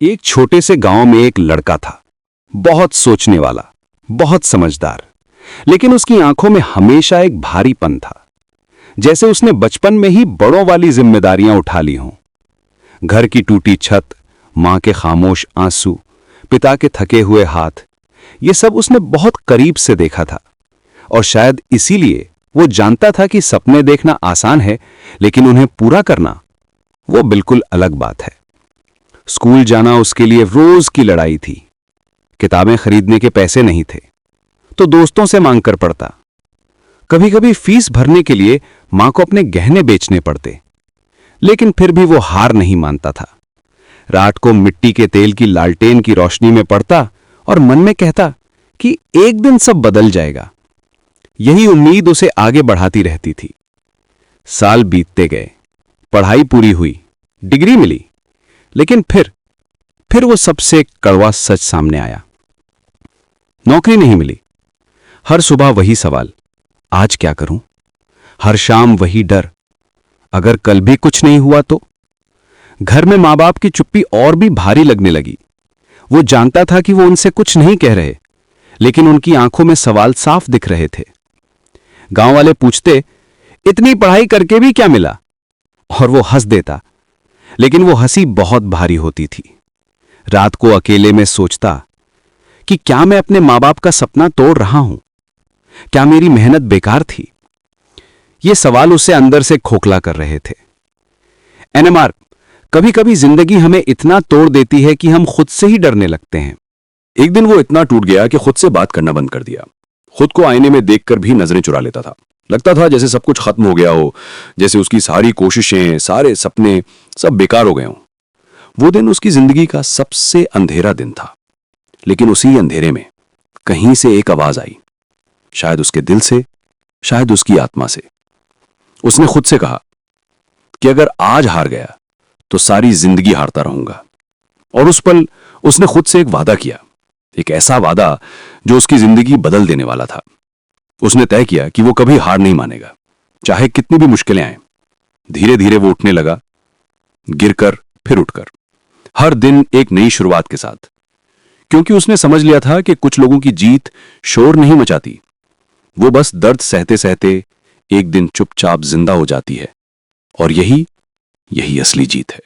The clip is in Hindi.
एक छोटे से गांव में एक लड़का था, बहुत सोचने वाला, बहुत समझदार। लेकिन उसकी आंखों में हमेशा एक भारीपन था, जैसे उसने बचपन में ही बड़ों वाली जिम्मेदारियां उठा ली हों। घर की टूटी छत, मां के खामोश आंसू, पिता के थके हुए हाथ, ये सब उसने बहुत करीब से देखा था। और शायद इसीलिए वो जानता था कि सपने देखना आसान है, लेकिन उन्हें पूरा करना वो बिल्कुल अलग बात है। स्कूल जाना उसके लिए रोज की लड़ाई थी। किताबें खरीदने के पैसे नहीं थे तो दोस्तों से मांग कर पढ़ता। कभी कभी फीस भरने के लिए मां को अपने गहने बेचने पड़ते, लेकिन फिर भी वो हार नहीं मानता था। रात को मिट्टी के तेल की लालटेन की रोशनी में पढ़ता और मन में कहता कि एक दिन सब बदल जाएगा। यही उम्मीद उसे आगे बढ़ाती रहती थी। साल बीतते गए, पढ़ाई पूरी हुई, डिग्री मिली, लेकिन फिर वो सबसे कड़वा सच सामने आया। नौकरी नहीं मिली। हर सुबह वही सवाल, आज क्या करूं? हर शाम वही डर, अगर कल भी कुछ नहीं हुआ तो? घर में मां बाप की चुप्पी और भी भारी लगने लगी। वो जानता था कि वो उनसे कुछ नहीं कह रहे, लेकिन उनकी आंखों में सवाल साफ दिख रहे थे। गांव वाले पूछते, इतनी पढ़ाई करके भी क्या मिला? और वो हंस देता, लेकिन वो हंसी बहुत भारी होती थी। रात को अकेले में सोचता कि क्या मैं अपने मां बाप का सपना तोड़ रहा हूं? क्या मेरी मेहनत बेकार थी? ये सवाल उसे अंदर से खोखला कर रहे थे। एनएमआर, कभी कभी जिंदगी हमें इतना तोड़ देती है कि हम खुद से ही डरने लगते हैं। एक दिन वो इतना टूट गया कि खुद से बात करना बंद कर दिया। खुद को आईने में देखकर भी नजरें चुरा लेता था। लगता था जैसे सब कुछ खत्म हो गया हो, जैसे उसकी सारी कोशिशें, सारे सपने सब बेकार हो गए हों। वो दिन उसकी जिंदगी का सबसे अंधेरा दिन था। लेकिन उसी अंधेरे में कहीं से एक आवाज आई, शायद उसके दिल से, शायद उसकी आत्मा से। उसने खुद से कहा कि अगर आज हार गया तो सारी जिंदगी हारता रहूंगा। और उस पल उसने खुद से एक वादा किया, एक ऐसा वादा जो उसकी जिंदगी बदल देने वाला था। उसने तय किया कि वो कभी हार नहीं मानेगा, चाहे कितनी भी मुश्किलें आए। धीरे धीरे वो उठने लगा, गिरकर फिर उठकर, हर दिन एक नई शुरुआत के साथ। क्योंकि उसने समझ लिया था कि कुछ लोगों की जीत शोर नहीं मचाती, वो बस दर्द सहते सहते एक दिन चुपचाप जिंदा हो जाती है। और यही असली जीत है।